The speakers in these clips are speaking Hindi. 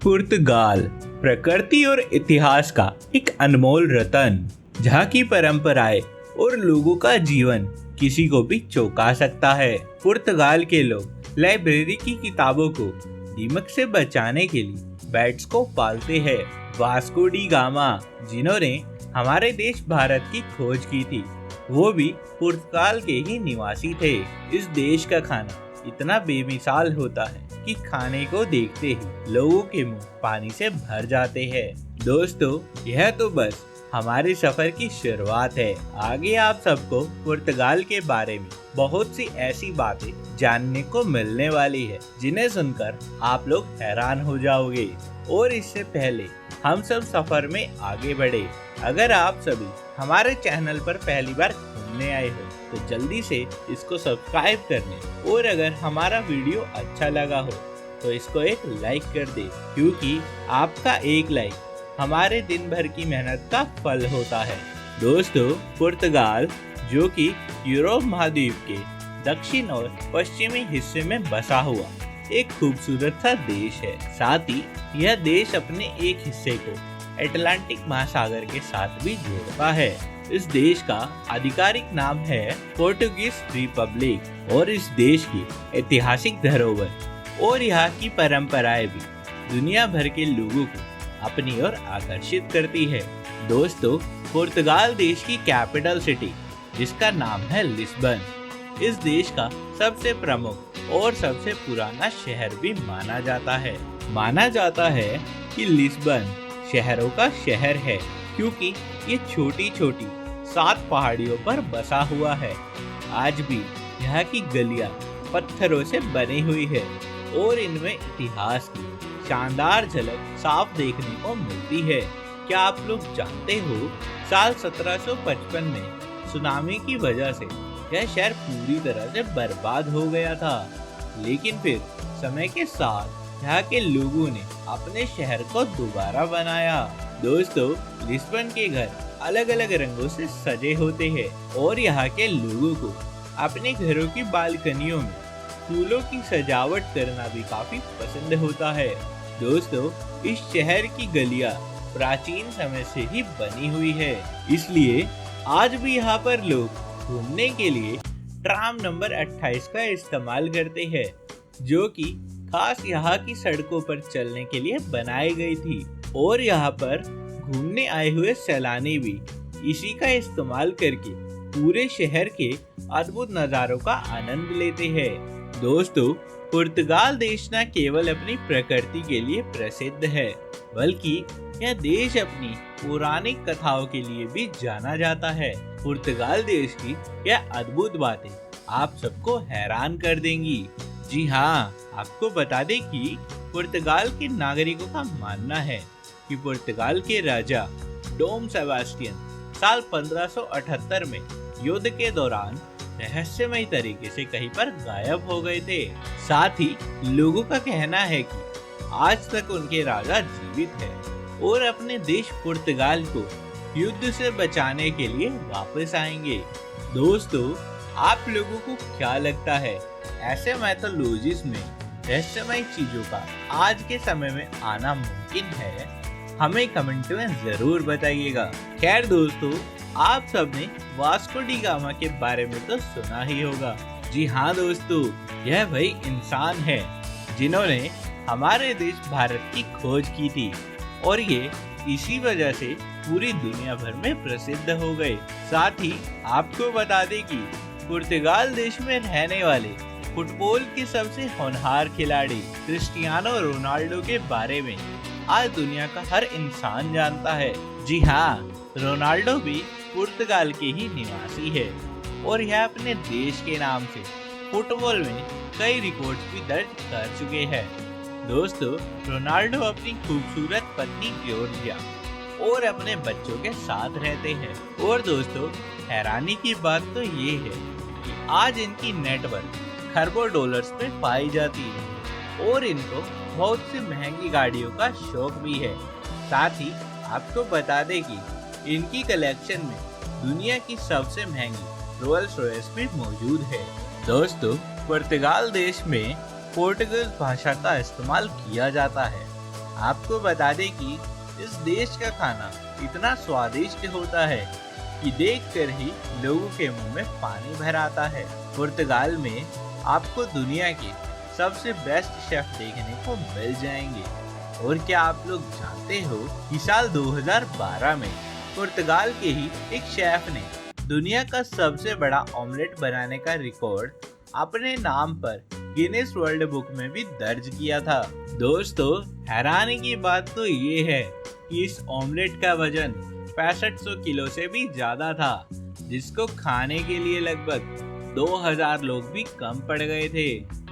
पुर्तगाल प्रकृति और इतिहास का एक अनमोल रतन, जहाँ की परंपराएं और लोगों का जीवन किसी को भी चौंका सकता है। पुर्तगाल के लोग लाइब्रेरी की किताबों को दीमक से बचाने के लिए बैट्स को पालते हैं। वास्को डी गामा, जिन्होंने हमारे देश भारत की खोज की थी, वो भी पुर्तगाल के ही निवासी थे। इस देश का खाना इतना बेमिसाल होता है कि खाने को देखते ही लोगों के मुंह पानी से भर जाते हैं। दोस्तों, यह तो बस हमारे सफर की शुरुआत है। आगे आप सबको पुर्तगाल के बारे में बहुत सी ऐसी बातें जानने को मिलने वाली है, जिन्हें सुनकर आप लोग हैरान हो जाओगे। और इससे पहले हम सब सफर में आगे बढ़े, अगर आप सभी हमारे चैनल पर पहली बार घूमने आए हो तो जल्दी से इसको सब्सक्राइब कर लें, और अगर हमारा वीडियो अच्छा लगा हो तो इसको एक लाइक कर दे, क्योंकि आपका एक लाइक हमारे दिन भर की मेहनत का फल होता है। दोस्तों, पुर्तगाल, जो कि यूरोप महाद्वीप के दक्षिण और पश्चिमी हिस्से में बसा हुआ एक खूबसूरत सा देश है। साथ ही यह देश अपने एक हिस्से को अटलांटिक महासागर के साथ भी जोड़ता है। इस देश का आधिकारिक नाम है पोर्टुगीज रिपब्लिक, और इस देश की ऐतिहासिक धरोहर और यहाँ की परंपराएं भी दुनिया भर के लोगों को अपनी ओर आकर्षित करती है। दोस्तों, पुर्तगाल देश की कैपिटल सिटी, जिसका नाम है लिस्बन, इस देश का सबसे प्रमुख और सबसे पुराना शहर भी माना जाता है। माना जाता है कि लिस्बन शहरों का शहर है, क्योंकि ये छोटी छोटी 7 पहाड़ियों पर बसा हुआ है। आज भी यहाँ की गलियां पत्थरों से बनी हुई है, और इनमें इतिहास की शानदार झलक साफ देखने को मिलती है। क्या आप लोग जानते हो, साल 1755 में सुनामी की वजह से यह शहर पूरी तरह से बर्बाद हो गया था, लेकिन फिर समय के साथ यहाँ के लोगों ने अपने शहर को दोबारा बनाया। दोस्तों, लिस्बन के घर अलग अलग रंगों से सजे होते हैं, और यहाँ के लोगों को अपने घरों की बालकनियों में फूलों की सजावट करना भी काफी पसंद होता है। दोस्तों, इस शहर की गलियां प्राचीन समय से ही बनी हुई है, इसलिए आज भी यहाँ पर लोग घूमने के लिए ट्राम नंबर 28 का इस्तेमाल करते हैं, जो कि खास यहाँ की सड़कों पर चलने के लिए बनाई गई थी। और यहाँ पर घूमने आए हुए सैलानी भी इसी का इस्तेमाल करके पूरे शहर के अद्भुत नज़ारों का आनंद लेते हैं। दोस्तों, पुर्तगाल देश न केवल अपनी प्रकृति के लिए प्रसिद्ध है, बल्कि यह देश अपनी पौराणिक कथाओं के लिए भी जाना जाता है। पुर्तगाल देश की यह अद्भुत बातें आप सबको हैरान कर देंगी। जी हाँ, आपको बता दें कि पुर्तगाल के नागरिकों का मानना है कि पुर्तगाल के राजा डोम सेबास्टियन साल 1578 में युद्ध के दौरान रहस्यमय तरीके से कहीं पर गायब हो गए थे। साथ ही लोगों का कहना है कि आज तक उनके राजा जीवित हैं और अपने देश पुर्तगाल को युद्ध से बचाने के लिए वापस आएंगे। दोस्तों, आप लोगों को क्या लगता है, ऐसे मैथोलॉजीज में रहस्यमय चीजों का आज के समय में आना मुमकिन है? हमें कमेंट में जरूर बताइएगा। खैर दोस्तों, आप सबने वास्को डी गामा के बारे में तो सुना ही होगा। जी हाँ दोस्तों, यह वही इंसान है जिन्होंने हमारे देश भारत की खोज की थी, और ये इसी वजह से पूरी दुनिया भर में प्रसिद्ध हो गए। साथ ही आपको बता दें कि पुर्तगाल देश में रहने वाले फुटबॉल के सबसे होनहार खिलाड़ी क्रिस्टियानो रोनाल्डो के बारे में आज दुनिया का हर इंसान जानता है। जी हाँ, रोनाल्डो भी पुर्तगाल के ही निवासी है, और यह अपने देश के नाम से फुटबॉल में कई रिकॉर्ड्स भी दर्ज कर चुके हैं। दोस्तों, रोनाल्डो अपनी खूबसूरत पत्नी जॉर्जिया और अपने बच्चों के साथ रहते हैं। और दोस्तों, हैरानी की बात तो ये है कि आज इनकी नेटवर्थ खरबों डॉलर्स में पाई जाती है, और इनको बहुत सी महंगी गाड़ियों का शौक भी है। साथ ही आपको बता दें कि इनकी कलेक्शन में दुनिया की सबसे महंगी रोल्स रॉयस भी मौजूद है। दोस्तों, पुर्तगाल देश में पोर्टुगीज भाषा का इस्तेमाल किया जाता है। आपको बता दें कि इस देश का खाना इतना स्वादिष्ट होता है कि देखकर ही लोगों के मुंह में पानी भर आता है। पुर्तगाल में आपको दुनिया के सबसे बेस्ट शेफ देखने को मिल जाएंगे। और क्या आप लोग जानते हो कि साल 2012 में पुर्तगाल के ही एक शेफ ने दुनिया का सबसे बड़ा ऑमलेट बनाने का रिकॉर्ड अपने नाम पर गिनीज वर्ल्ड बुक में भी दर्ज किया था। दोस्तों, हैरानी की बात तो ये है कि इस ऑमलेट का वजन 6500 किलो से भी ज्यादा था, जिसको खाने के लिए लगभग 2000 लोग भी कम पड़ गए थे।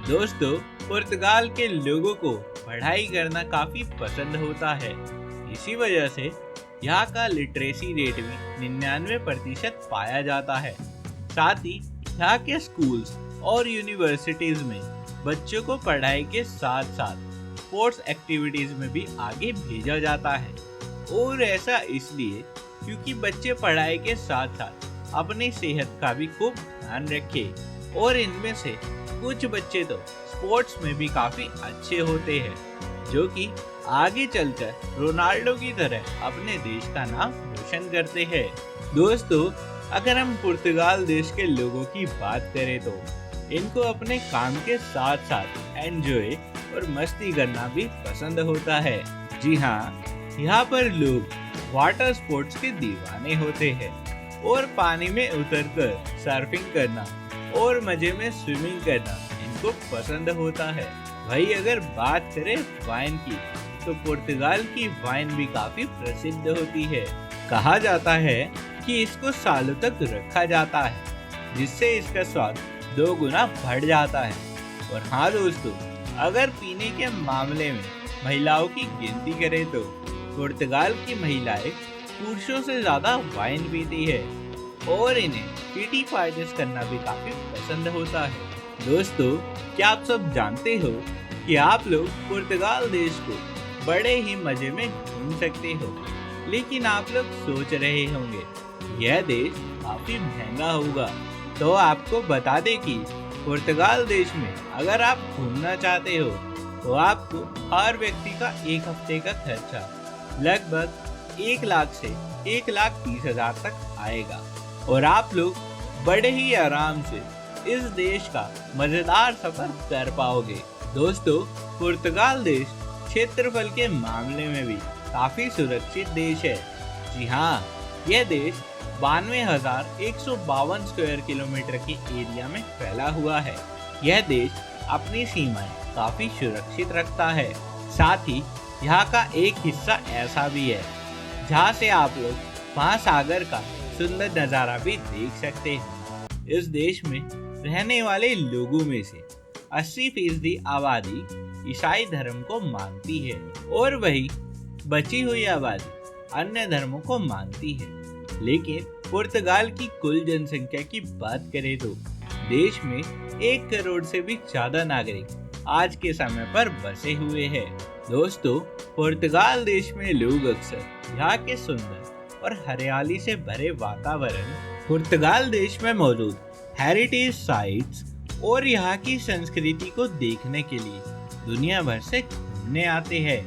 दोस्तों, पुर्तगाल के लोगों को पढ़ाई करना काफी पसंद होता है। इसी वजह से यहाँ का लिटरेसी रेट भी 99% पाया जाता है। साथ ही यहाँ के स्कूल्स और यूनिवर्सिटीज में बच्चों को पढ़ाई के साथ साथ स्पोर्ट्स एक्टिविटीज में भी आगे भेजा जाता है। और ऐसा इसलिए क्योंकि बच्चे पढ़ाई के साथ साथ अपनी सेहत का भी खूब ध्यान रखें। और इनमें से कुछ बच्चे तो स्पोर्ट्स में भी काफी अच्छे होते हैं, जो कि आगे चलकर रोनाल्डो की तरह अपने देश का नाम रोशन करते हैं। दोस्तों, अगर हम पुर्तगाल देश के लोगों की बात करें तो इनको अपने काम के साथ साथ एंजॉय और मस्ती करना भी पसंद होता है। जी हाँ, यहाँ पर लोग वाटर स्पोर्ट्स के दीवाने होते हैं और पानी में उतरकर सर्फिंग करना और मजे में स्विमिंग करना इनको पसंद होता है। वही अगर बात करें वाइन की, तो पुर्तगाल की वाइन भी काफी प्रसिद्ध होती है। कहा जाता है कि इसको सालों तक रखा जाता है, जिससे इसका स्वाद 2 गुना बढ़ जाता है। और हाँ दोस्तों, अगर पीने के मामले में महिलाओं की गिनती करें तो पुर्तगाल की महिलाएं पुरुषों से ज्यादा वाइन पीती है और इन्हें किटी पार्टीज करना भी काफी पसंद होता है। दोस्तों, क्या आप सब जानते हो कि आप लोग पुर्तगाल देश को बड़े ही मजे में घूम सकते हो, लेकिन आप लोग सोच रहे होंगे यह देश काफी महंगा होगा। तो आपको बता दें कि पुर्तगाल देश में अगर आप घूमना चाहते हो तो आपको हर व्यक्ति का 1 हफ्ते का खर्चा लगभग 1 लाख से 1,30,000 तक आएगा और आप लोग बड़े ही आराम से इस देश का मजेदार सफर कर पाओगे। दोस्तों, पुर्तगाल देश क्षेत्रफल के मामले में भी काफी सुरक्षित देश है। जी हाँ, यह देश 92,152 स्क्वायर किलोमीटर के एरिया में फैला हुआ है। यह देश अपनी सीमाएं काफी सुरक्षित रखता है। साथ ही यहाँ का एक हिस्सा ऐसा भी है जहाँ से आप लोग महासागर का सुंदर नज़ारा भी देख सकते हैं। इस देश में रहने वाले लोगों में से 80% आबादी ईसाई धर्म को मानती है और वही बची हुई आबादी अन्य धर्मों को मानती है। लेकिन पुर्तगाल की कुल जनसंख्या की बात करें तो देश में 1 करोड़ से भी ज्यादा नागरिक आज के समय पर बसे हुए हैं। दोस्तों, पुर्तगाल देश में लोग अक्सर यहाँ के सुंदर और हरियाली से भरे वातावरण, पुर्तगाल देश में मौजूद हेरिटेज साइट्स और यहाँ की संस्कृति को देखने के लिए दुनिया भर से घूमने आते हैं।